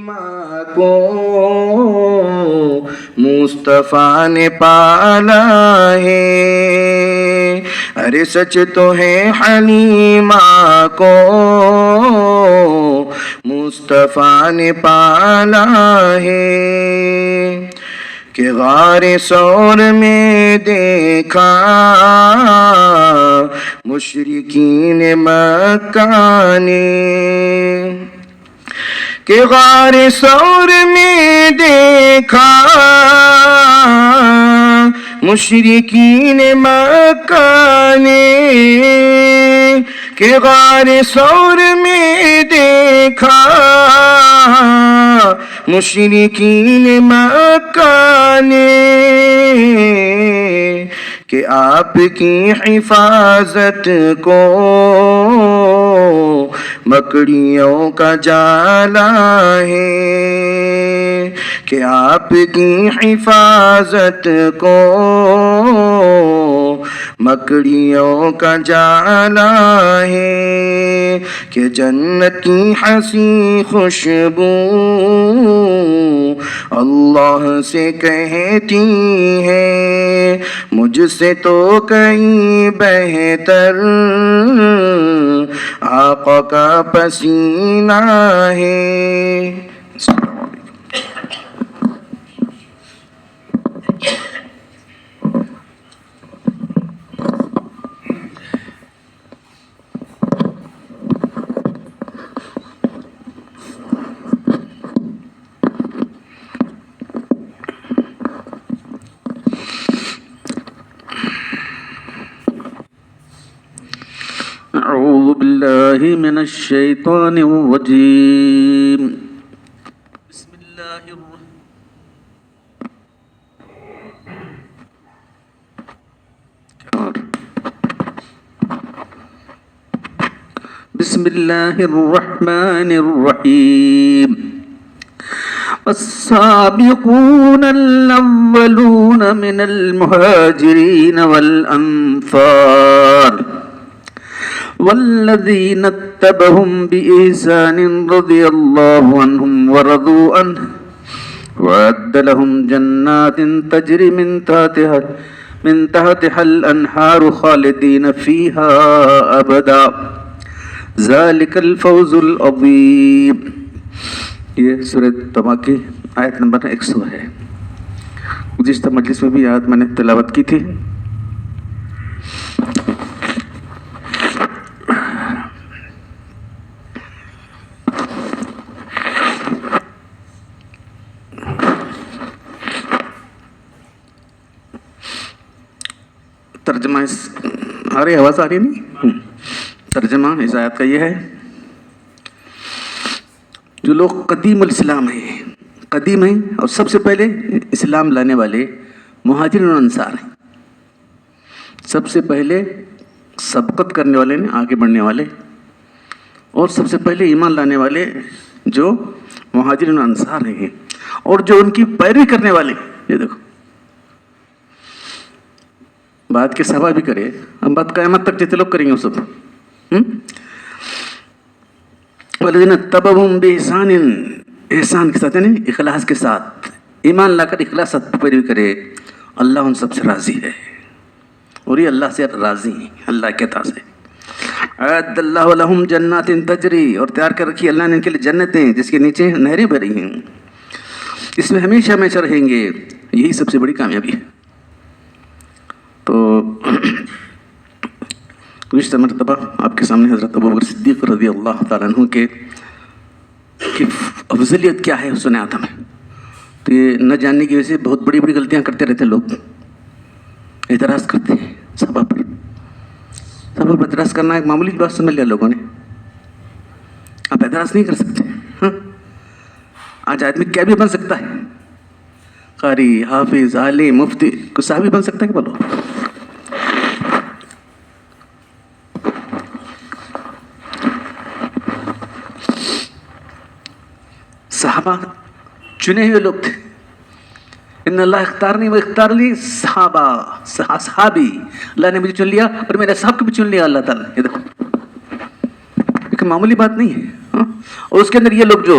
ماں کو مصطفیٰ نے پالا ہے، ارے سچ تو ہے حلیمہ کو مصطفیٰ نے پالا ہے، کہ غار ثور میں دیکھا مشرکین مکہ نے، کہ غار ثور میں دیکھا مشرکین مکہ نے، کہ غار ثور میں دیکھا مشرکین مکہ نے، کہ آپ کی حفاظت کو مکڑیوں کا جالا ہے، کہ آپ کی حفاظت کو مکڑیوں کا جالا ہے، کہ جنت کی حسین خوشبو اللہ سے کہتی ہے مجھ سے تو کہیں بہتر آقا کا پسینہ ہے۔ أعوذ بالله من الشيطان الرجيم بسم الله الرحمن الرحيم والسابقون الأولون من المهاجرين والأنصار والذين اتبعهم بإحسان رضي الله عنهم ورضوا عنه وأعد لهم جنات تجري من تحتها الأنهار خالدين فيها أبدا ذلك الفوز العظيم۔ یہ سورۃ توبہ کی آیت نمبر 100 ہے۔ گزشتہ مجلس میں بھی آیت میں نے تلاوت کی تھی۔ ترجمہ آ رہی آواز آ رہی نہیں؟ ترجمہ اس آیت کا یہ ہے، جو لوگ قدیم الاسلام ہیں، قدیم ہیں اور سب سے پہلے اسلام لانے والے مہاجرین و انصار ہیں، سب سے پہلے سبقت کرنے والے ہیں، آگے بڑھنے والے، اور سب سے پہلے ایمان لانے والے جو مہاجرین و انصار ہیں، اور جو ان کی پیروی کرنے والے، یہ دیکھو بات کے صحابہ بھی کرے، ہم بات قیامت تک جتنے لوگ کریں گے وہ سب۔ والذین اتبعہم بإحسان، احسان کے ساتھ یعنی اخلاص کے ساتھ، ایمان لا کر اخلاص سے پیروی کرے، اللہ ان سب سے راضی ہے، اور یہ اللہ سے راضی ہیں، اللہ کے عطا سے۔ اعد اللہ لہم جنات تجری، اور تیار کر رکھی اللہ نے ان کے لیے جنتیں جس کے نیچے نہریں بہ رہی ہیں، اس میں ہمیشہ ہمیشہ رہیں گے، یہی سب سے بڑی کامیابی ہے۔ تو گزشتہ مرتبہ آپ کے سامنے حضرت ابوبکر صدیق رضی اللہ تعالیٰ عنہ کی افضلیت کیا ہے سنا تھا میں، تو یہ نہ جاننے کی وجہ سے بہت بڑی بڑی غلطیاں کرتے رہتے لوگ، اعتراض کرتے ہیں صحابہ پر۔ صحابہ پر اعتراض کرنا ایک معمولی بات سمجھ لیا لوگوں نے، آپ اعتراض نہیں کر سکتے۔ ہاں آج آدمی کیا بھی بن سکتا ہے، قاری، حافظ، عالم، مفتی، کوئی صحابی بن سکتا ہے کہ بولو؟ صحابہ چنے ہوئے لوگ تھے، ان اللہ اختارنی و اختار لی صحابہ، صحابی، اللہ نے مجھے چن لیا اور میرے صاحب کو بھی چن لیا اللہ تعالیٰ۔ یہ دیکھو ایک معمولی بات نہیں ہے، اور اس کے اندر یہ لوگ جو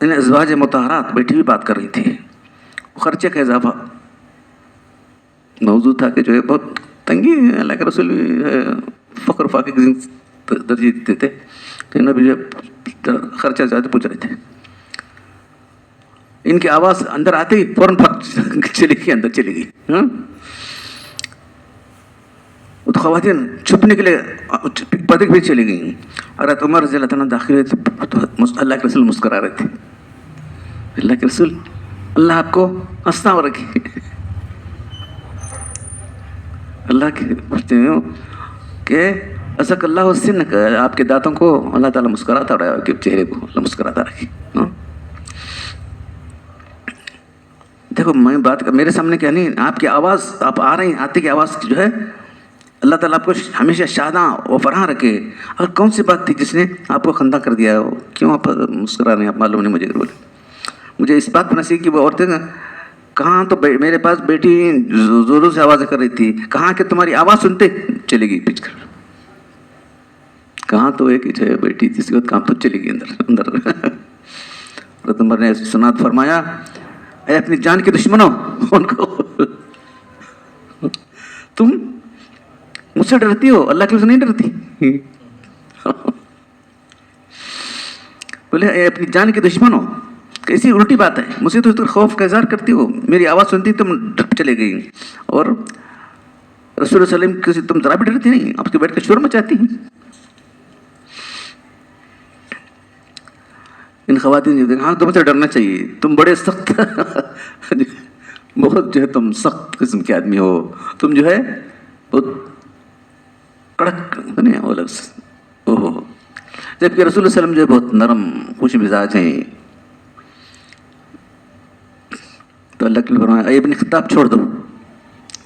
ان ازواج مطہرات بیٹھی ہوئی بات کر رہی تھی. خرچے کا اضافہ موضوع تھا کہ جو ہے بہت تنگی ہے. اللہ کے رسول بھی فقر فاقے کی ترجیح دیتے تھے، لیکن ابھی جو خرچہ زیادہ پوچھ رہے تھے. ان کی آواز اندر آتے ہی فوراً چلی گئی، اندر چلی گئی. وہ تو خواتین چھپنے کے لیے پردے کے پیچھے چلی گئیں. حضرت عمر رضی اللہ عنہ داخل ہوئے تو اللہ کے رسول مسکرا رہے تھے. اللہ کے رسول، اللہ آپ کو ہنستا ہو رکھی. اللہ کے پوچھتے ہیں کہ اسک اللہ السن، آپ کے دانتوں کو اللہ تعالیٰ مسکراتا رہا، کہ چہرے کو اللہ مسکراتا رکھی. دیکھو میں بات میرے سامنے کیا نہیں، آپ کی آواز، آپ آ رہے ہیں، آتے کی آواز جو ہے اللہ تعالیٰ آپ کو ہمیشہ شاداں و فرحاں رکھے. اور کون سی بات تھی جس نے آپ کو خندہ کر دیا ہو؟ کیوں آپ مسکرا رہے ہیں؟ آپ معلوم نہیں. مجھے اس بات پر نصیب کی وہ عورتیں کہاں تو میرے پاس بیٹی زوروں سے آوازیں کر رہی تھی، کہاں کہ تمہاری آواز سنتے چلے گئی پیچھ کر. کہاں تو ایک ہی جو بیٹی تھی، اس کے بعد کہاں تو چلی گئی اندر. حضرت عمر نے سنات فرمایا، اے اپنی جان کے دشمنوں، ان کو تم مجھ سے ڈرتی ہو، اللہ کے سے نہیں ڈرتی. بولے اے اپنی جان کے دشمنوں، کیسی الٹی بات ہے، مجھ سے تو خوف کا اظہار کرتی ہو، میری آواز سنتی تم ڈر چلے گئی، اور رسول اللہ علیہ وسلم سے تم ذرا بھی ڈرتی نہیں، آپ کے بیٹھ کے شور مچاتی ہیں. ان خواتین ہاں تم سے ڈرنا چاہیے، تم بڑے سخت بہت جو ہے تم سخت قسم کے آدمی ہو، تم جو ہے بہت کڑک نہیں وہ لفظ. جبکہ رسول اللہ علیہ وسلم جو ہے بہت نرم خوش مزاج ہیں. تو اللہ کے فرمایا اے ابن خطاب چھوڑ دو،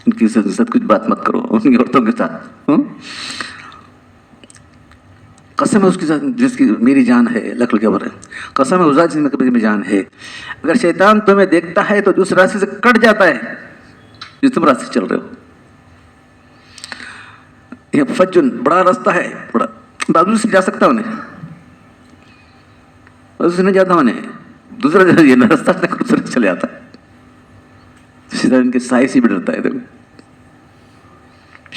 ان کی ساتھ کچھ بات مت کرو، ان کی عورتوں کے ساتھ. قسم ہے اس کے ساتھ جس کی میری جان ہے، لکڑ کے اوپر ہے، قسم ہے اس جس میں جان ہے، اگر شیطان تمہیں دیکھتا ہے تو اس راستے سے کٹ جاتا ہے جس تم راستے چل رہے ہو. یہ فجن بڑا راستہ ہے، بڑا بازو سے جا سکتا انہیں، بازو سے نہیں جاتا انہیں، دوسرا یہ راستہ دوسرے چلے آتا ہے. شیطان ان کے سائے سے بھی ڈرتا ہے. دیکھو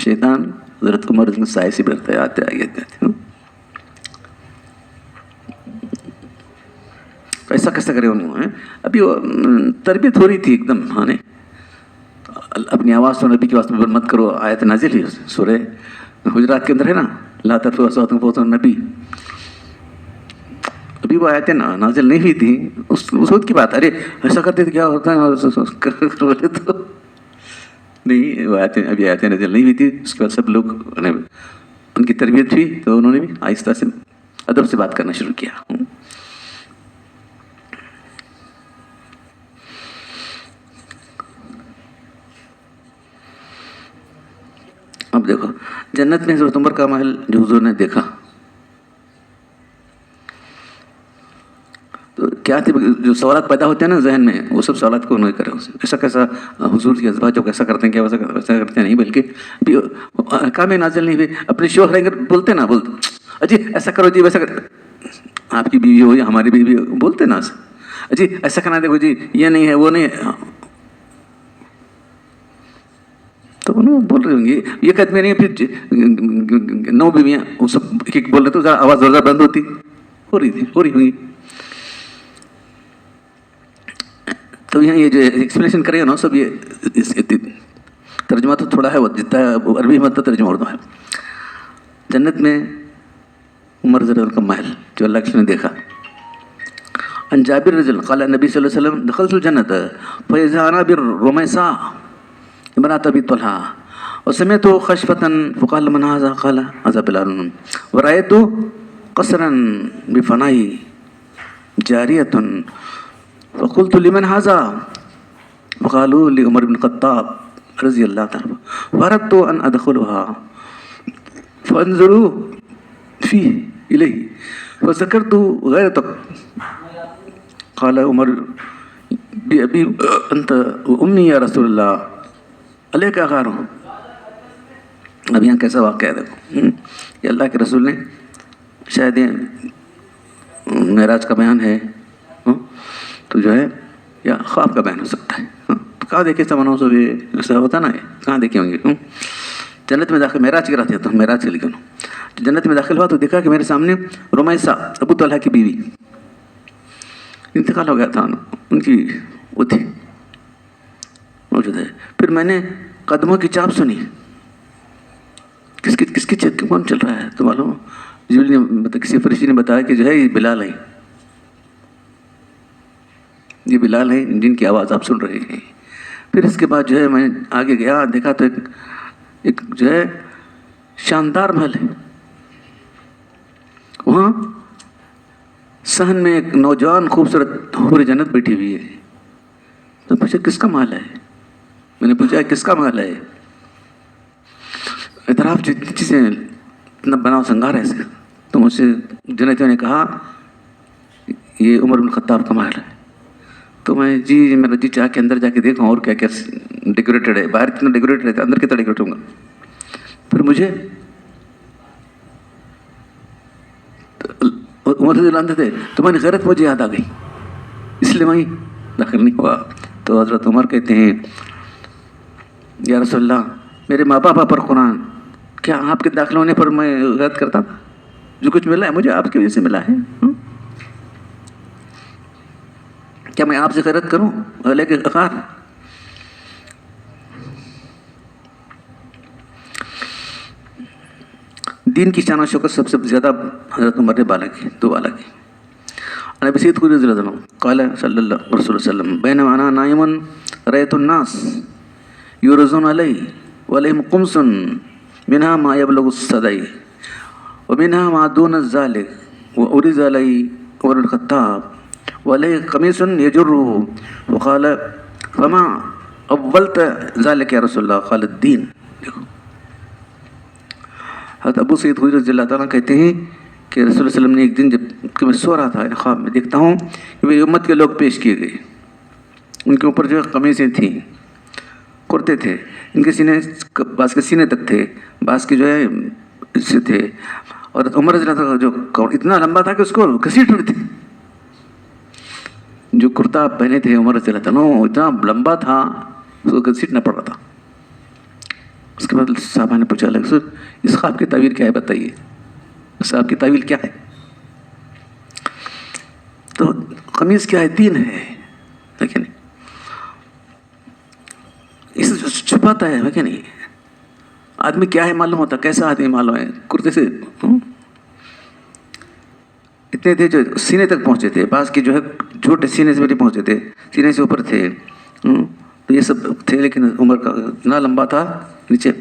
شیطان حضرت عمر کے سائے سے بھی ڈرتا ہے، آتے آگے. ایسا کیسا کرے انہوں نے؟ ابھی تربیت ہو رہی تھی ایک دم. ہاں نے اپنی آواز تو نبی کی آواز میں مت کرو، آیت نازل ہی سورہ حجرات کے اندر ہے نا، لا ترفعوا اصواتکم فوق صوت النبی. ابھی وہ آیتیں نازل نہیں ہوئی تھی اس وقت کی بات. ارے ایسا کرتے تو کیا ہوتا ہے تو نہیں، وہ ابھی آیتیں نازل نہیں ہوئی تھی. اس کے بعد سب لوگ ان کی تربیت ہوئی تو انہوں نے بھی آہستہ سے ادب سے بات کرنا شروع کیا. اب دیکھو جنت میں حضرت عمر کا محل جو حضور نے دیکھا تو کیا تھے، جو سوالات پیدا ہوتے ہیں نا ذہن میں، وہ سب سوالات کو انہوں نے کرے. ایسا کیسا حضور کے ازواج جو کیسا کرتے ہیں، کیا ویسا کرتے ہیں؟ نہیں، بلکہ کام نازل نہیں ہوئے. اپنے شوہر اگر بولتے نا، بولتے اجی ایسا کرو جی، ویسا آپ کی بیوی ہو یا ہماری بیوی ہو، بولتے نا اجی ایسا کرنا، دیکھو جی یہ نہیں ہے وہ نہیں ہے، تو انہوں بول رہے ہوں گے یہ قدمیں نہیں. پھر 9 بیویاں وہ سب ایک بول رہے تو ذرا آواز زوردار بند ہوتی ہو رہی ہوگی. تو یہاں یہ جو ایکسپلینیشن کرے گا نا سب، یہ ترجمہ تو تھوڑا ہے، وہ جتنا عربی میں ترجمہ اردو ہے. جنت میں عمر رضی اللہ کا محل جو اللہ کے نے دیکھا. عن جابر رضی اللہ قال النبی صلی اللہ علیہ وسلم دخلت الجنت فاذا انا بالرميساء امرأة ابي طلحة وسمعت خشفة فقال من هذا؟ قال هذا بلال. ورأيت قصرا بفناء جارية فقلت لمن هذا؟ فقالوا لعمر بن الخطاب رضي الله عنه. فأردت أن أدخلها فانظروا فيه إليه فذكرت غيرتك. قال عمر بأبي أنت وأمي يا رسول الله علیہ غار ہوں. اب یہاں کیسا واقعہ ہے دیکھو. یہ اللہ کے رسول نے شاید معراج کا بیان ہے، تو جو ہے یا خواب کا بیان ہو سکتا ہے. تو کہاں دیکھے سمنوں سے بھی ایسا ہوتا نا, کہاں دیکھے ہوں گے. جنت میں داخل معراج کی رات ہے تو معراج چلی گئی. جنت میں داخل ہوا تو دیکھا کہ میرے سامنے رمیسہ ابو طلحہ کی بیوی, انتقال ہو گیا تھا ان کی, وہ تھی موجود ہے. پھر میں نے قدموں کی چاپ سنی, کس کی کون چل رہا ہے تو معلوم جبریل نے مطلب کسی فرشتے نے بتایا کہ جو ہے یہ بلال ہیں, یہ بلال ہیں جن کی آواز آپ سن رہے ہیں. پھر اس کے بعد جو ہے میں آگے گیا, دیکھا تو ایک جو ہے شاندار محل ہے. وہاں صحن میں ایک نوجوان خوبصورت حور جنت بیٹھی ہوئی ہے. تو پوچھا کس کا محل ہے؟ میں نے پوچھا کس کا محل ہے؟ اعتراف جتنی چیزیں اتنا بناؤ سنگار ہے اسے. تو مجھ سے جنتیوں نے کہا یہ عمر بن خطاب کا محل ہے. تو میں میرا جی چاہ کے اندر جا کے دیکھوں اور کیا کیا ڈیکوریٹڈ ہے. باہر کتنا ڈیکوریٹڈ رہتا ہے, اندر کتنا ڈیکوریٹ ہوں گا. پھر مجھے عمر سے جانتے تھے تو میں نے غیرت مجھے یاد آ گئی, اس لیے میں داخل نہیں ہوا. تو حضرت عمر کہتے ہیں یا رسول اللہ میرے ماں باپ پر قرآن, کیا آپ کے داخل ہونے پر میں غیرت کرتا تھا؟ جو کچھ ملا ہے مجھے آپ کی وجہ سے ملا ہے. کیا میں آپ سے غیرت کروں اگلے کے اقار؟ دین کی شان و شوکت سب سے زیادہ حضرت عمر نے بالا کی, دو بالا کی. ابی سعید خدری رضی اللہ عنہ قال صلی اللہ رسول اللہ علیہ وسلم بینما انا نائم رأیت الناس یورزون علی وعلیہم قمص منها ما یبلغ الصدی ومنها ما دون ذلك وعرض علی عمر بن الخطاب وعلیہ قمیص یجره وقال فما اولت ذلك یا رسول اللہ قال الدین. دیکھو حضرت ابو سعید خدری رضی اللہ تعالیٰ کہتے ہیں کہ رسول اللہ علیہ وسلم نے ایک دن جب کہ میں سو رہا تھا خواب میں دیکھتا ہوں کہ میری امت کے لوگ پیش کیے گئے. ان کے اوپر جو ہے قمیصیں تھیں, کرتے تھے, ان کے سینے بعض کے سینے تک تھے, بعض کے جو ہے اس سے تھے. اور عمر رضی اللہ تعالیٰ جو اتنا لمبا تھا کہ اس کو گھسیٹ رہے تھے. جو کرتا پہنے تھے عمر رضی اللہ تعالیٰ اتنا لمبا تھا اس کو گھسیٹنا پڑ رہا تھا. اس کے بعد صحابہ نے پوچھا لگا سر اس خواب کی تعبیر کیا ہے بتائیے, اس خواب کی تعبیر کیا ہے؟ تو قمیص کیا ہے؟ دین ہے, کہ نہیں؟ اس سے چھپاتا ہے کہ نہیں؟ آدمی کیا ہے معلوم ہوتا, کیسا آدمی معلوم ہے. کرتے سے اتنے تھے جو سینے تک پہنچے تھے, بعض کی جو ہے چھوٹے سینے سے بھی نہیں پہنچے تھے, سینے سے اوپر تھے. تو یہ سب تھے لیکن عمر کا اتنا لمبا تھا نیچے.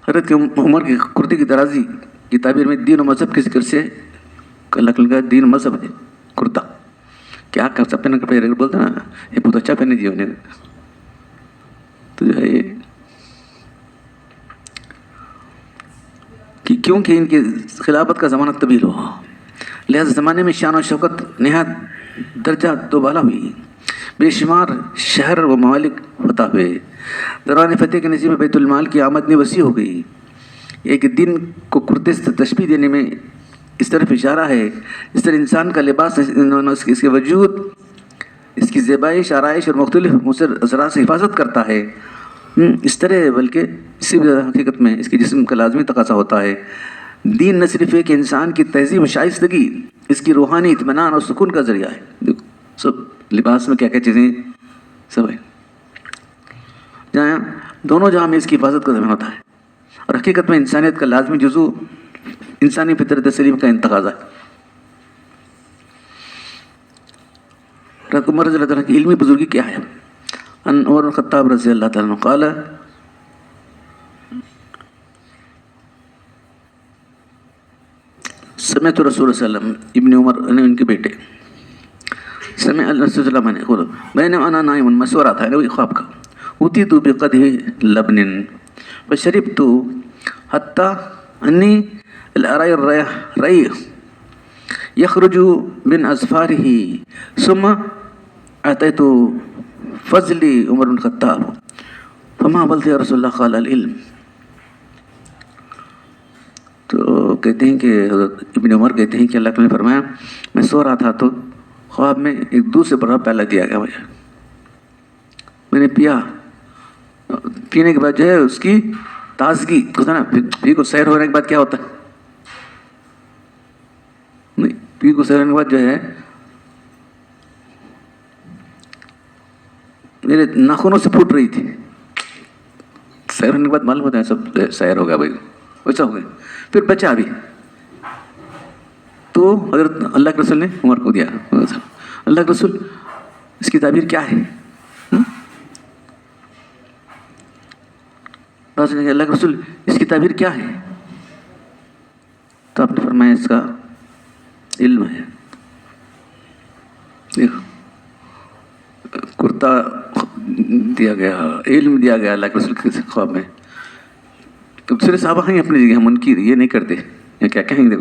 حضرت کے عمر کی کرتے کی درازی کی تعبیر میں دین و مذہب کے ذکر سے اللہ دین و مذہب ہے کرتا. کیا سب پہنے کپڑے بولتے نا یہ بہت اچھا پہنے دیا انہیں. تو جو ہے یہ کیونکہ ان کی خلافت کا زمانہ طویل ہوا, لہذا زمانے میں شان و شوکت نہایت درجہ دوبالا ہوئی. بے شمار شہر و ممالک فتح ہوئے. دوران فتح کے نتیجے میں بیت المال کی آمدنی وسیع ہو گئی. ایک دن کو کرتے سے تشبیہ دینے میں اس طرف اشارہ ہے اس طرح انسان کا لباس اس کے وجود, اس کی زیبائش, آرائش اور مختلف مؤثر اثرات سے حفاظت کرتا ہے. اس طرح بلکہ اسی حقیقت میں اس کے جسم کا لازمی تقاضا ہوتا ہے. دین نہ صرف ایک انسان کی تہذیب و شائستگی, اس کی روحانی اطمینان اور سکون کا ذریعہ ہے. دیکھو سب لباس میں کیا کیا چیزیں سب ہے, جہاں دونوں جہاں میں اس کی حفاظت کا ضمن ہوتا ہے. اور حقیقت میں انسانیت کا لازمی جزو انسانی فطرت سلیم کا انتقاض ہے. عمر رضی اللہ تعالیٰ کی علمی بزرگی کیا ہے؟ ان عمر بن خطاب رضی اللہ تعالیٰ عنہ قال سمعت رسول اللہ علیہ وسلم, ابن عمر ان کے بیٹے, سمع رسول اللہ علیہ وسلم بینما انا نائم, میں سو رہا تھا وہی خواب کا. اوتیت بقدح لبن فشربت حتى انی الارى الريح يخرج من اظفاره ثم اتيت فضل عمر بن الخطاب فما قلت يا رسول الله قال العلم. تو کہتے ہیں کہ حضرت ابن عمر کہتے ہیں کہ اللہ نے فرمایا میں سو رہا تھا تو خواب میں ایک دودھ سے بڑا پیالہ دیا گیا مجھے، میں نے پیا، پینے کے بعد جو ہے اس کی تازگی ہوتا ہے نا، پی کو سیر ہونے کے بعد کیا ہوتا ہے، نہیں پی کو سیر ہونے کے بعد جو ہے میرے ناخنوں سے پھوٹ رہی تھی، سیر ہونے کے بعد معلوم ہوتا ہے سب سیر ہو گیا بھائی، ویسا ہو گیا، پھر بچا بھی تو حضرت اللہ کے رسول نے عمر کو دیا، اللہ کے رسول اس کی تعبیر کیا ہے؟ اللہ کے رسول اس کی تعبیر کیا ہے؟ تو آپ نے فرمایا اس کا علم ہے. دیکھو کرتا دیا گیا، علم دیا گیا اللہ کے رسول کے خواب میں. دوسرے صحابہ ہیں اپنی جگہ، ہم ان کی یہ نہیں کرتے، یا کیا کہیں گے.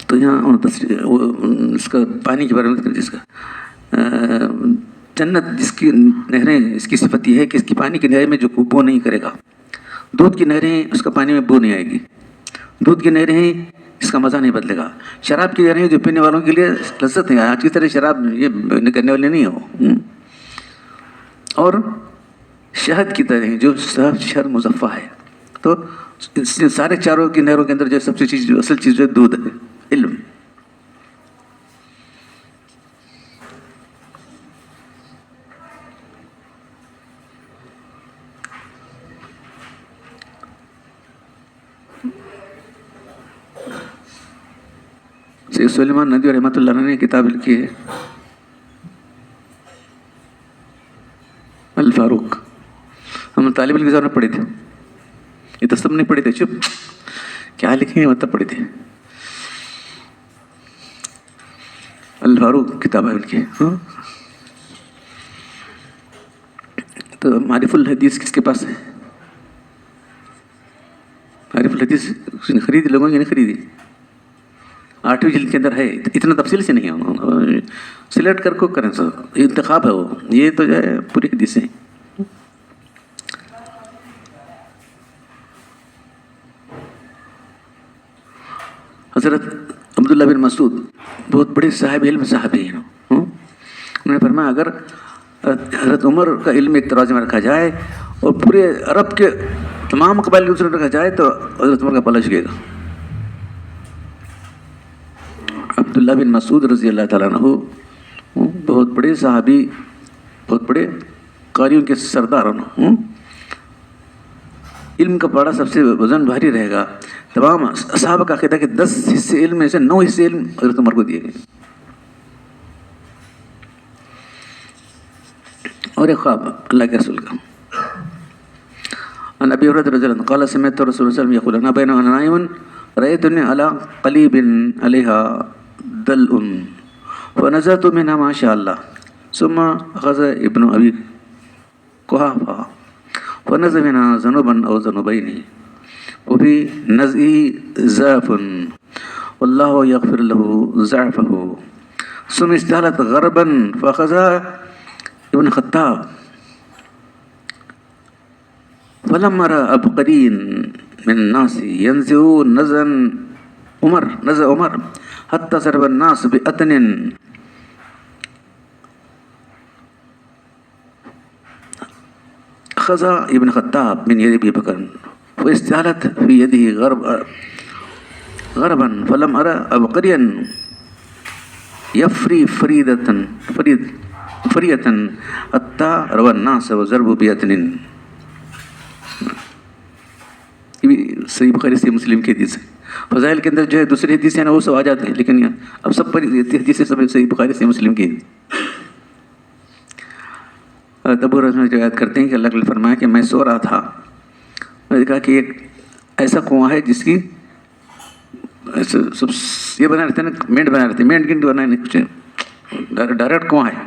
تو یہاں اس کا پانی کے بارے میں جس کا جنت جس کی نہریں، اس کی صفت یہ ہے کہ اس کی پانی کی نہریں میں جو بو نہیں کرے گا. دودھ کی نہریں اس کا پانی میں بو نہیں آئے گی، دودھ کی نہریں اس کا مزہ نہیں بدلے گا. شراب کی نہریں جو پینے والوں کے لیے لذت ہے، آج کی طرح شراب یہ کرنے والے نہیں ہو. اور شہد کی طرح جو شہد مصفہ ہے. تو سارے چاروں کی نہروں کے اندر جو سب سے چیز جو اصل چیز جو دودھ ہے، علم. شیخ سلیمان ندوی رحمۃ اللہ علیہ نے کتاب لکھی ہے الفاروق. ہم طالب علم کے زمانے میں پڑھے تھے، یہ تو سب نہیں پڑھے تھے، چپ کیا لکھے ہیں مطلب پڑھے تھے. الفاروق کتاب ہے کی. تو معرف الحدیث کس کے پاس ہے؟ معرف الحدیث خریدی لوگوں نے نہیں خریدی، 8ویں جلد کے اندر ہے. اتنا تفصیل سے نہیں ہے، سلیکٹ کر کو کریں سر، انتخاب ہے وہ. یہ تو جو ہے پوری حدیثیں ہیں. حضرت عبداللہ بن مسعود بہت بڑے صاحب علم صحابی ہیں. انہوں نے فرمایا اگر حضرت عمر کا علم ایک ترازو میں رکھا جائے اور پورے عرب کے تمام قبائل دوسرے میں رکھا جائے تو حضرت عمر کا پلہ جھکے گا. عبداللہ بن مسعود رضی اللہ تعالیٰ عنہ بہت بڑے صحابی، بہت بڑے قاریوں کے سردار. علم کا پاڑا سب سے وزن بھاری رہے گا. تمام صحابہ کا عقیدہ کہ 10 حصے علم میں سے 9 حصے علم حضرت عمر کو دیے گئے. اور ایک خواب اللہ کے رسول کا. عن ابی ہریرہ رضی اللہ عنہ قال سمعت رسول اللہ صلی اللہ علیہ وسلم یقول انا بین انا نائم رأيتني على قلیب علیها دلء فنزلت منها ما شاء الله ثم اخذ ابن ابي قحافة فنزل منها ذنوبا او ذنوبين وفي نزعه ضعف والله يغفر له ضعفه ثم استهلت غربا فاخذها ابن خطاب فلما رأى عبقرين من الناس ينزعوا نزع عمر حتى ضرب الناس بأتن أخذ ابن خطاب من يد أبي بكر واستهلت في يده غربا فلم أرى عبقريا يفري فرية حتى روى الناس وضربوا بأتن. یہ بھی صحیح بخاری سے مسلم کی حدیث ہے. فضائل کے اندر جو ہے دوسری حدیث ہیں نا وہ سب آ جاتے ہیں، لیکن اب سب پر حدیثیں سب صحیح بخاری سے مسلم کی. ابو ہریرہ جو یاد کرتے ہیں کہ اللہ نے فرمایا کہ میں سو رہا تھا، میں نے کہا کہ ایک ایسا کنواں ہے جس کی سب یہ بنا رہتے ہیں نا، مینٹ بنا رہتے ہیں، مینٹ گنٹ بنا نہیں کچھ، ڈائریکٹ کنواں ہے.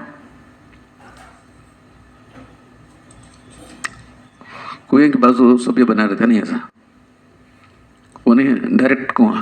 کنویں کے بازو سب یہ بنا رہتے ہیں نہیں، ایسا وہ نہیں ہے، ڈائریکٹ کنواں.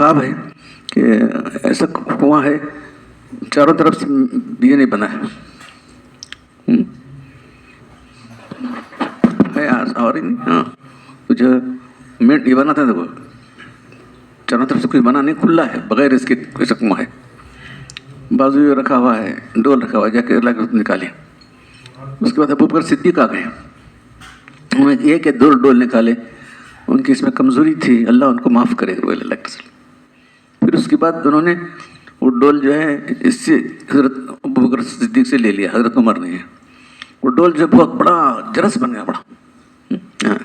خواب ہے کہ ایسا کنواں ہے چاروں طرف سے یہ نہیں بنا ہے اور ہی نہیں. ہاں تو جو منٹ یہ بنا تھا دیکھو چاروں طرف سے کچھ بنا نہیں, کھلا ہے بغیر اس کے ایسا کنواں ہے. بازو یہ رکھا ہوا ہے, ڈول رکھا ہوا ہے, جا کے اللہ کے نکالے. اس کے بعد ابو بکر صدیق آ گئے, انہوں نے ایک یا دو ڈول نکالے, ان کی اس میں کمزوری تھی, اللہ ان کو معاف کرے گا اللہ کے. پھر اس کے بعد انہوں نے وہ ڈول جو ہے اس سے حضرت ابو بکر صدیق سے لے لیا, حضرت عمر نے. وہ ڈول جو بہت بڑا جرس بن گیا, بڑا. ہاں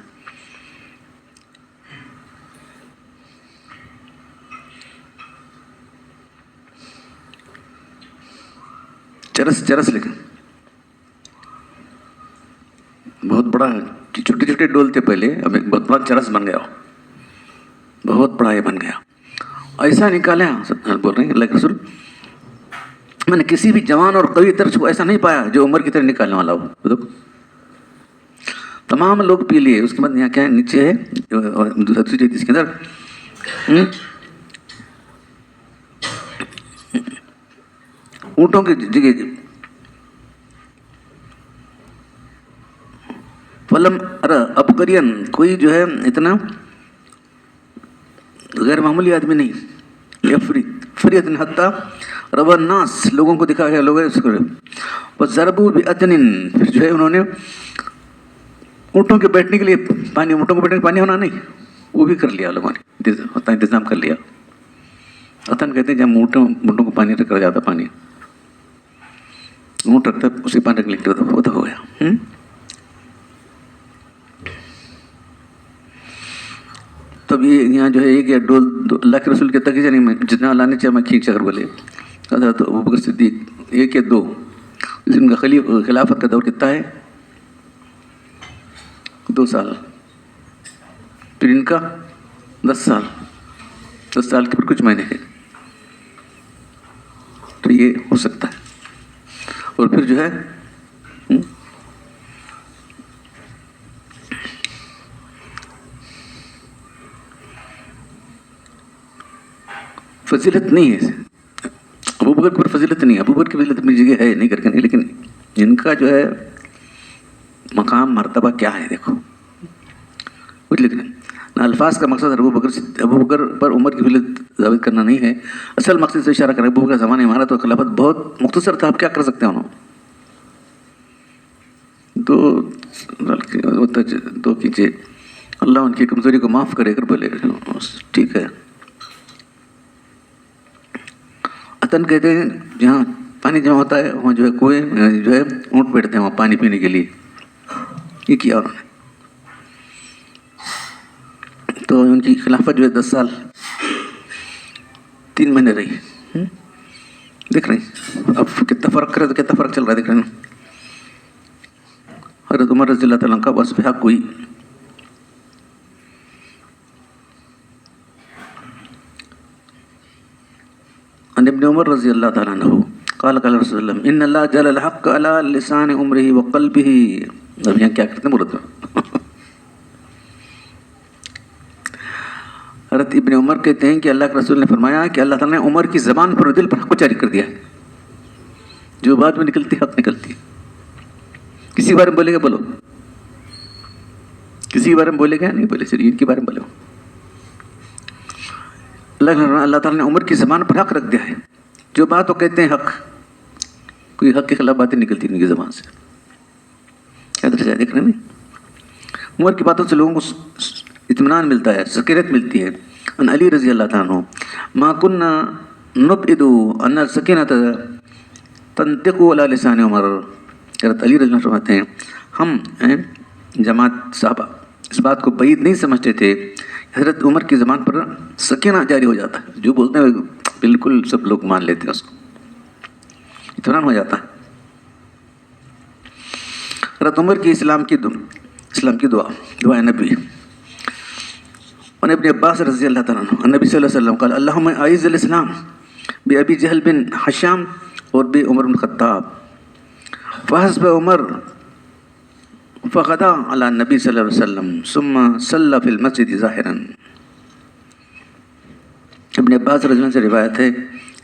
چرس لیکن بہت بڑا, چھوٹے چھوٹے ڈول تھے پہلے, اب ایک بہت بڑا چرس بن گیا, بہت بڑا یہ بن گیا. ایسا نکالا بول رہے ہیں اللہ کے رسول, میں نے کسی بھی جوان اور قوی درس کو ایسا نہیں پایا جو عمر کی طرح نکالنے والا ہو. تمام لوگ پی لیے. اس کے بعد یہاں کیا ہے, نیچے ہے دوسری حدیث کے اندر اونٹوں کی جگہ فلم ابقرین, کوئی جو ہے اتنا غیر معمولی آدمی نہیں, فریت حتیٰ رب الناس, لوگوں کو دکھا گیا لوگ اس کو بس ضربو بأتن, پھر جو ہے انہوں نے اونٹوں کے بیٹھنے کے لیے پانی, اونٹوں کو بیٹھنے کے پانی ہونا نہیں, وہ بھی کر لیا لوگوں نے, انتظام کر لیا. اتن کہتے ہیں جب اونٹوں کو پانی رکھ جاتا, پانی اونٹ رکھتا اسے پانی رکھ لیتے وہ تو ہو گیا. تب یہ یہاں جو ہے ایک یا ڈول اللہ کے رسول کے تک نہیں, میں جتنا اللہ نے چاہے میں کھینچ کر بولے. حضرت ابوبکر صدیق ایک یا دو, ان کا خلافت کا دور کتنا ہے, 2 سال, پھر ان کا 10 سال, 10 سال کے پھر کچھ مہینے ہیں, تو یہ ہو سکتا ہے. اور پھر جو ہے فضیلت نہیں ہے ابو بکر کی, پر فضیلت نہیں ہے. ابو بکر کی فضیلت اپنی جگہ ہے, نہیں کر کے نہیں, لیکن ان کا جو ہے مقام مرتبہ کیا ہے دیکھو کچھ. لیکن الفاظ کا مقصد ابو بکر پر عمر کی فضیلت ثابت کرنا نہیں ہے. اصل مقصد سے اشارہ کریں, ابو بکر کا زمانہ امارت اور خلافت بہت مختصر تھا, آپ کیا کر سکتے ہیں انہوں, دو کیجیے, اللہ ان کی کمزوری کو معاف کرے کر بولے ٹھیک ہے. اتن کہتے ہیں جہاں پانی جمع ہوتا ہے وہاں جو ہے کنویں جو ہے اونٹ بیٹھتے ہیں وہاں پانی پینے کے لیے. یہ کیا انہوں نے. تو ان کی خلافت جو ہے 10 سال 3 مہینے رہی. دیکھ رہے ہیں اب کتنا فرق کرے, تو کتنا فرق چل رہا ہے دیکھ رہے ہیں. حضرت عمر رضی اللہ تعالیٰ کا بس حق ہوئی. عن ابن عمر رضی اللہ تعالیٰ عنہ قال قال رسول اللہ ان اللہ جعل الحق على لسان عمره وقلبه. اب یہاں کیا کرتے ہیں بولتے ہیں, حضرت ابن عمر کہتے ہیں کہ اللہ کے رسول نے فرمایا کہ اللہ تعالیٰ نے عمر کی زبان پر دل پر حق کو جاری کر دیا ہے. جو بات میں نکلتی حق نکلتی ہے. کسی کے بارے میں بولے گا بولو, کسی کے بارے میں بولے گا نہیں بولے, صرف ان کے بارے میں بولو. اللہ تعالیٰ نے عمر کی زبان پر حق رکھ دیا ہے. جو بات وہ کہتے ہیں حق, کوئی حق کے خلاف باتیں نکلتی ان کی زبان سے. کیا درجہ ہے دیکھ رہے ہیں. عمر کی باتوں سے لوگوں کو اطمینان ملتا ہے, سکینت ملتی ہے. ان علی رضی اللہ تعالیٰ عنہ ما كنا نبعد ان السکینۃ تنطق علی لسان عمر. حضرت علی رضی اللہ فرماتے ہیں ہم جماعت صحابہ اس بات کو بعید نہیں سمجھتے تھے, حضرت عمر کی زبان پر سکینہ جاری ہو جاتا ہے. جو بولتے ہیں بالکل سب لوگ مان لیتے ہیں, اس کو اطمینان ہو جاتا ہے. حضرت عمر کی اسلام کی دعا نبی. اور ابن عباس رضی اللہ تعالیٰ عنہ نبی صلی اللہ علیہ وسلم قال اللہم اعز الاسلام بأبی جہل بن حشام اور بعمر بن خطاب فحسب عمر فغدا علی النبی صلی اللہ علیہ وسلم ثم صلی فی المسجد ظاہرا. ابن عباس رضی اللہ عنہ سے روایت ہے،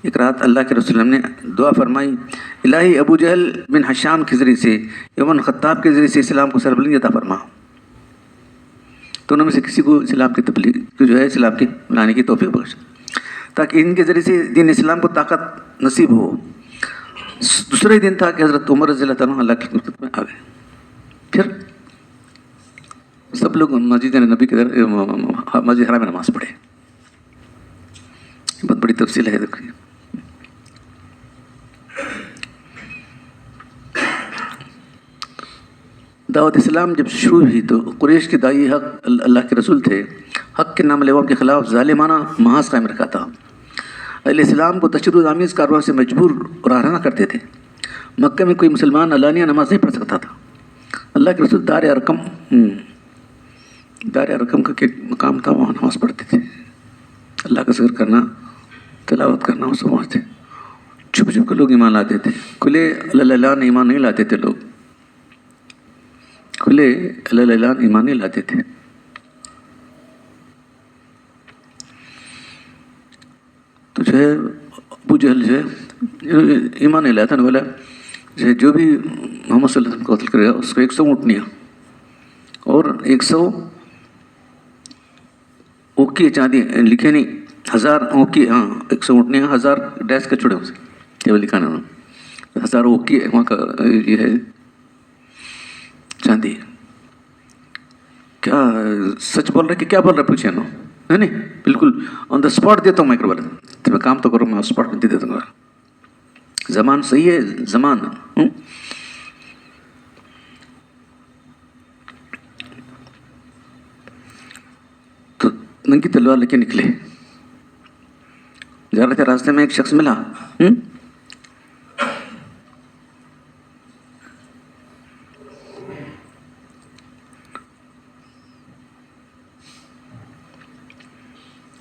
ایک رات اللہ کے رسول نے دعا فرمائی، الہی ابو جہل بن حشام کے ذریعے سے، عمر خطاب کے ذریعے سے اسلام کو سربلندی عطا فرما، تو انہوں میں سے کسی کو اسلام کی تبلیغ کو جو ہے اسلام کی لانے کی توفیق بخش، تاکہ ان کے ذریعے سے دین اسلام کو طاقت نصیب ہو۔ دوسرے دن تھا کہ حضرت عمر رضی اللہ عنہ اللہ کی خدمت میں آ گئے، پھر سب لوگ مسجد نبی کے مسجد حرام میں نماز پڑھے۔ بہت بڑی تفصیل ہے، دیکھیے دعوت اسلام جب شروع ہوئی تو قریش کے داعی حق اللہ کے رسول تھے، حق کے نام لیواؤں کے خلاف ظالمانہ محاذ قائم رکھا تھا۔ اہل اسلام کو تشدد آمیز کارروائی سے مجبور اور آرانا کرتے تھے۔ مکہ میں کوئی مسلمان علانیہ نماز نہیں پڑھ سکتا تھا۔ اللہ کے رسول دار ارقم کا مقام تھا، وہاں نماز پڑھتے تھے، اللہ کا ذکر کرنا، تلاوت کرنا، وہ سب تھے۔ چھپ چھپ کے لوگ ایمان لاتے تھے، کھلے اللہ ایمان نہیں لاتے تھے، لوگ کھلے اللہ ایمان نہیں لاتے تھے۔ تو جو ہے ابو جہل جو ہے ایمان نہیں لاتا، بولا جو بھی محمد صلی اللہ علیہ وسلم کو قتل کرے گا اس کو 100 اونٹنیاں اور 100 اوکی چاندی، لکھے نہیں 1000 اوکی، 100 اونٹنیاں 1000 ڈیس کے چھوڑے اسے کیول لکھا نا 1000 اوکی وہاں کا یہ ہے چاندی۔ کیا سچ بول رہے کہ کیا بول رہے پوچھے نا، ہے نہیں بالکل آن دا اسپاٹ دیتا ہوں میں، بولے تمہیں کام تو کرو، میں اسپاٹ میں دے دیتا ہوں۔ زمان صحیح ہے، زمان تو ننگی تلوار لے کے نکلے، جا رہے تھے، راستے میں ایک شخص ملا،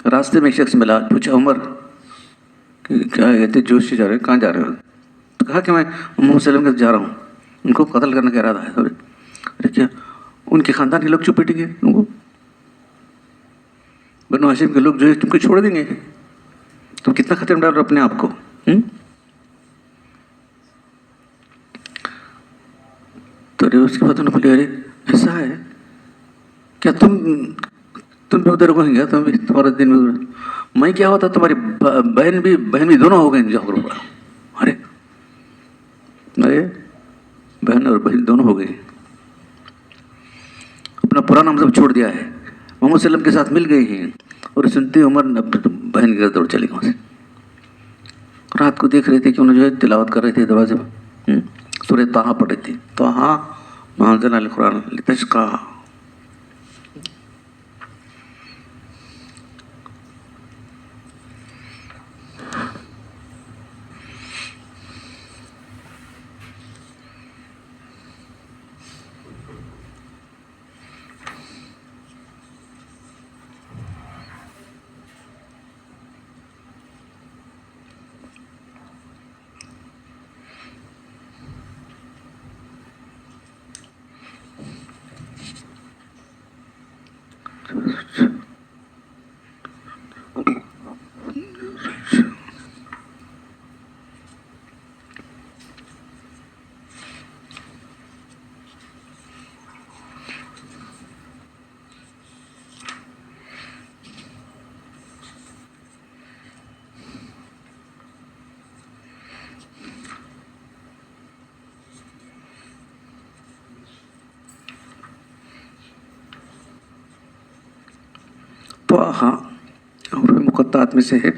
راستے میں ایک شخص ملا، پوچھا عمر کیا کہتے جوش سے جا رہے ہیں، کہاں جا رہے ہو؟ تو کہا کہ میں محمد صلی اللہ علیہ وسلم کے جا رہا ہوں، ان کو قتل کرنے کا ارادہ ہے۔ ارے کیا ان کے خاندان کے لوگ چپ پیٹیں گے؟ ان کو بنو ہاشم کے لوگ جو ہے تم کو چھوڑ دیں گے؟ تم کتنا خطرے میں ڈال رہے ہو اپنے آپ کو؟ تو اس کے بعد انہوں نے بولے ارے ایسا ہے کیا، تم بھی ادھر کو گیا، تم بھی تمہارا دن بھی، میں کیا ہوتا تمہاری بہن بھی دونوں ہو گئے جاؤ۔ ارے بہن اور بہن دونوں ہو گئے، اپنا پرانا مذہب چھوڑ دیا ہے، محمد صلی اللہ علیہ وسلم کے ساتھ مل گئے ہیں، اور سنتے عمر بہن کے گھر دوڑ چلے گئے وہاں سے۔ رات کو دیکھ رہے تھے کہ انہوں جو ہے تلاوت کر رہے تھے دروازے میں، سورہ طٰہٰ پڑھ رہے تھے، طٰہٰ مَا أَنزَلْنَا الْقُرْآنَ لِتَشْقَىٰ۔ طٰہٰ حروف مقطعات میں سے ہے،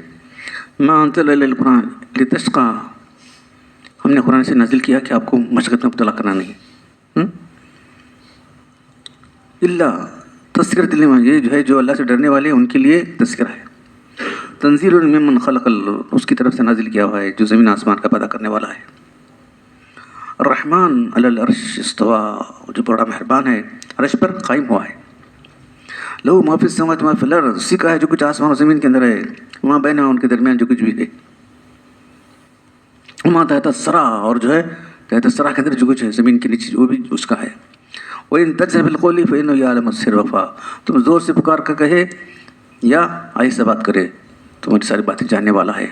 مَا أَنزَلْنَا الْقُرْآنَ لِتَشْقَىٰ، ہم نے قرآن سے نازل کیا کہ آپ کو مشقت میں مبتلا کرنا نہیں، اللہ تذکرۃ لمن، یہ جو ہے جو اللہ سے ڈرنے والے ہیں ان کے لیے تذکرہ ہے، تنزیل ممن خلق، اس کی طرف سے نازل کیا ہوا ہے جو زمین آسمان کا پیدا کرنے والا ہے۔ الرحمن علی العرش استویٰ، جو بڑا مہربان ہے، عرش پر قائم ہوا ہے۔ لہو ما فی السماوات و ما فی الارض، اسی کا ہے جو کچھ آسمان و زمین کے اندر ہے، وہاں بینہما ان کے درمیان جو کچھ بھی ہے، وہاں تحت الثری، اور جو ہے تحت الثری کے اندر جو کچھ ہے زمین کے نیچے وہ بھی اس کا ہے۔ وَإِن تَجْهَرْ بِالْقَوْلِ فَإِنَّهُ يَعْلَمُ السِّرَّ وَأَخْفَىٰ، تم زور سے پکار کر کہے یا آہستہ بات کرے، تمہاری ساری باتیں جاننے والا ہے.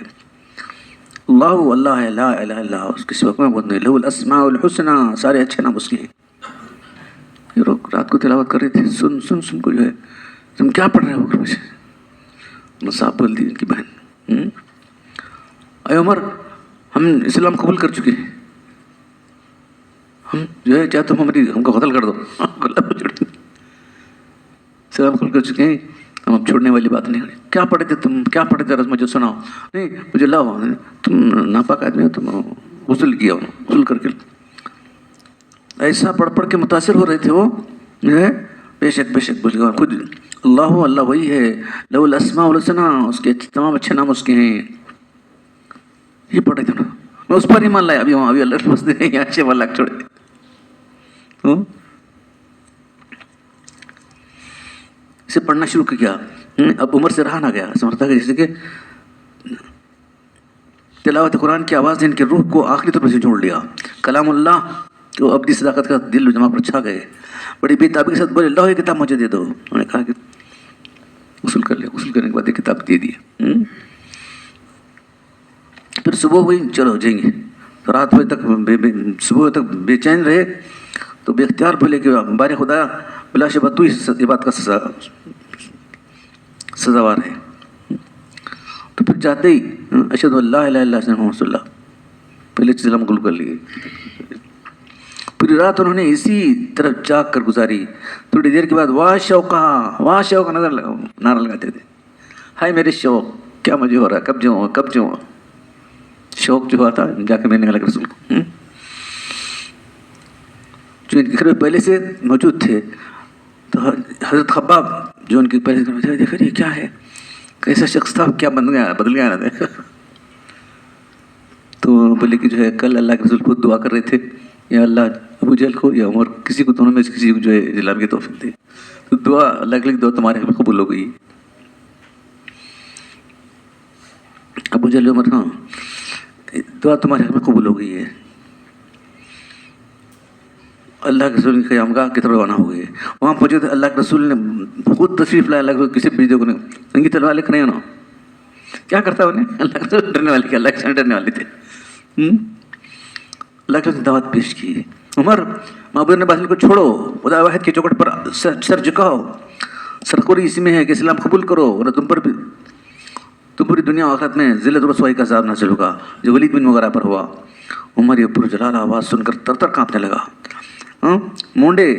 اللہ ہے، لا الہ الا اللہ، اس کے سوا کوئی معبود نہیں. لہ الاسماء الحسنی، سارے اچھے نام اس کے ہیں. یہ لوگ رات کو تلاوت کر رہے تھے، سن کو جو ہے تم کیا پڑھ رہے ہو مجھے. مصعب بول دی ان کی بہن، اے عمر ہم اسلام قبول کر چکے ہیں، ہم جو ہے چاہے تم ہم کو قتل کر دو. اسلام قبول کر چکے ہیں، ہم اب چھوڑنے والی بات نہیں. کیا پڑھے تھے تم، کیا پڑھے تھے مجھے سناؤ. نہیں مجھے لاؤ، تم ناپاک آدمی ہو، تم غسل کیا، غسل کر کے ایسا پڑھ کے متاثر ہو رہے تھے وہ جو ہے. بے شک بول گیا خود اللہ وہی ہے. لہ الاسماء الحسنی، اس کے تمام اچھے نام اس کے ہیں. یہ پڑھے تھے نا، میں اس پر ایمان لایا. ابھی اللہ کے بس دے یہاں 6 لاکھ چھوڑے. اسے پڑھنا شروع کیا. اب عمر سے رہا نہ گیا. سمجھتا کہ جیسے کہ تلاوت قرآن کی آواز نے ان کے روح کو آخری طور پر سے جوڑ لیا. کلام اللہ تو ابدی صداقت کا دل و دماغ پر چھا گئے. بڑی بے تابی کے ساتھ بولے اللہ یہ کتاب مجھے دے دو. انہوں نے کہا کہ غسل کر لیا. غسل کرنے کے بعد یہ کتاب دے دی. پھر صبح ہوئی، چلو جائیں گے. رات بجے تک صبح تک بے چین رہے تو بے اختیار بولے کہ بارے خدا بلا شبہ تو اس بات کا سزاوار ہے. تو پھر جاتے ہی اشہد ان لا الہ الا اللہ محمد رسول اللہ پہلے اسلام قبول کر لیے. پوری رات انہوں نے اسی طرف جاگ کر گزاری. تھوڑی دیر کے بعد واہ شوق نعرہ لگاتے تھے. ہائے میرے شوق، کیا مجھے ہو رہا ہے، کب جو شوق جو ہوا تھا جا کے ملنے والا رسول کو. جو ان کے گھر میں پہلے سے موجود تھے تو حضرت خباب جو ان کے پہلے سے موجود دیکھا یہ کیا ہے، کیسا شخص تھا، کیا بدل گیا نا. تو بولے کہ جو ہے کل اللہ کے رسول خود دعا کر رہے تھے یا اللہ ابو جہل کو یا عمر کسی کو دونوں میں سے کسی کو جو ہے اسلام کی توفیق دے. تو دعا اللہ کے دعا تمہارے حق میں قبول ہو گئی. ابو جہل عمر ہاں دعا تمہارے حق میں قبول ہو گئی ہے. اللہ کے رسول کی قیامگاہ کی طرف روانہ ہو گئے. وہاں پہنچے تو اللہ کے رسول نے خود تشریف لایا. اللہ کے کسی بھیجے کو نہیں تلوار لے کر نہیں ہونا. کیا کرتا انہیں اللہ کے رسول ڈرنے والے کے اللہ کے ڈرنے والے تھے. اللہ کے رسول دعوت پیش کی. عمر معبود نے باطل کو چھوڑو، خدا واحد کی چوکٹ پر سر جھکاؤ. سرخوری اسی میں ہے کہ اسلام قبول کرو ورنہ تم پوری دنیا و آخرت میں ذلت و رسوائی کا عذاب نازل ہوگا جو ولید بن مغیرہ پر ہوا. عمر یہ پرجلال آواز سن کر تر کانپنے لگا. مونڈے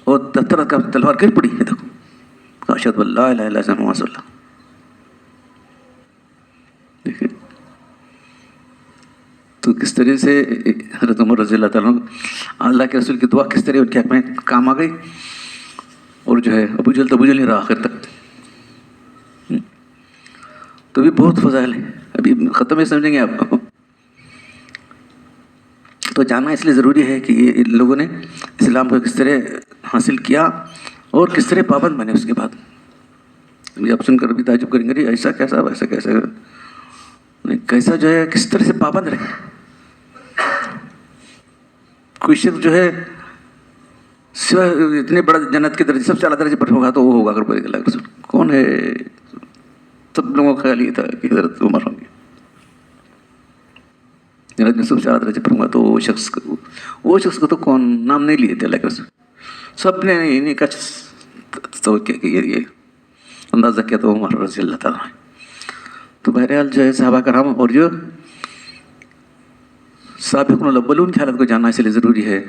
اور تر کا تلوار گر پڑی ہے. دیکھو اشہد ان لا الہ الا اللہ محمد رسول اللہ. دیکھیں تو کس طرح سے حضرت عمر رضی اللہ تعالیٰ اللہ کے رسول کی دعا کس طرح ان کے حق میں کام آ گئی. اور جو ہے ابو جہل نہیں رہا آخر تک. تو بھی بہت فضائل ہیں، ابھی ختم میں سمجھیں گے آپ. تو جاننا اس لیے ضروری ہے کہ یہ لوگوں نے اسلام کو کس طرح حاصل کیا اور کس طرح پابند بنے. اس کے بعد ابھی آپ سن کر بھی تعجب کریں گے ایسا کیسا کیسا جو ہے کس طرح سے پابند رہے. کوئی شخص جو ہے اتنے بڑا جنت کے درجے سب سے اعلیٰ درجے پر ہوگا تو وہ ہوگا. اگر کوئی اللہ کے رسول کون ہے، سب لوگوں کا خیال یہ تھا کہ حضرت عمر ہوں گے. جنت میں سب سے اعلیٰ درجے پر ہوگا تو وہ شخص کو تو کون نام نہیں لیے تھے اللہ کے رسول. سب نے انہیں کا یہ اندازہ کیا تو عمر رضی اللہ تعالیٰ. تو بہرحال جو ہے صحابہ کرام اور جو سابقون الاولون کی حالت کو جاننا اس لیے ضروری ہے.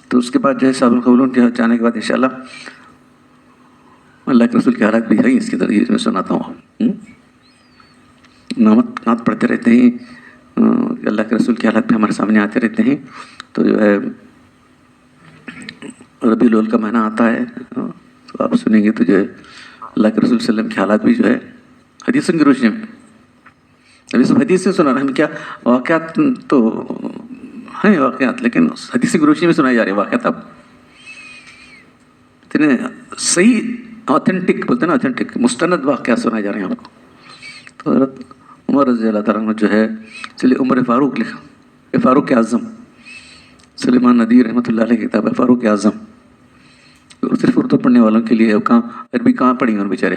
تو اس کے بعد جو ہے سابقون الاولون کے جانے کے بعد انشاءاللہ اللہ کے رسول کی حالت بھی ہے اس کی طرح میں سناتا ہوں. نعت پڑھتے رہتے ہیں، اللہ کے رسول کی حالت بھی ہمارے سامنے آتے رہتے ہیں. تو جو ہے ربیع الاول کا مہینہ آتا ہے تو آپ سنیں گے تو جو ہے اللہ کے رسول صلی اللہ علیہ وسلم کی حالات بھی جو ہے حدیثوں کی روشنی میں. ابھی سب حدیث سے سنا رہے ہیں. کیا واقعات تو ہیں واقعات، لیکن حدیث کی روشنی میں سنائے جا رہے ہیں واقعات. اب اتنے صحیح آتھینٹک بولتے ہیں نا، آتھینٹک مستند واقعات سنائے جا رہے ہیں آپ کو. تو حضرت عمر رضی اللہ تعالیٰ عنہ جو ہے چلیے عمر فاروق لکھا، فاروق اعظم سلیمان ندی رحمۃ اللہ علیہ کی کتاب ہے فاروق اعظم. صرف اردو پڑھنے والوں کے لیے. کہاں عربی کہاں پڑھی انہوں بیچارے،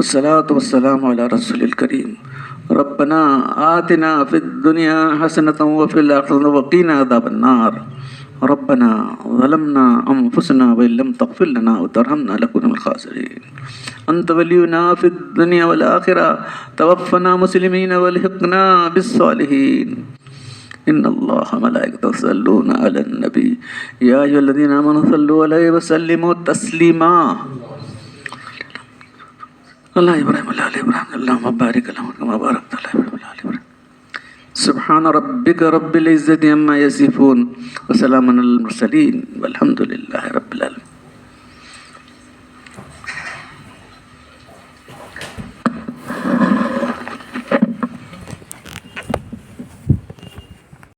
والصلاة والسلام على رسول الكريم ربنا آتنا في الدنيا حسنة وفي الآخرة وقنا عذاب النار ربنا ظلمنا أنفسنا وإن لم تغفر لنا وترحمنا لنكون من الخاسرين أنت ولينا في الدنيا والآخرة توفنا مسلمين والحقنا بالصالحين إن الله ملائكته يصلون على النبي يا أيها الذين آمنوا صلوا عليه وسلموا تسليما الله إبراهيم الله على إبراهيم اللهم بارك لهم كما باركت على إبراهيم الله على إبراهيم سبحان ربك رب العزة عما يصفون وسلام على المرسلين والحمد لله رب العالمين.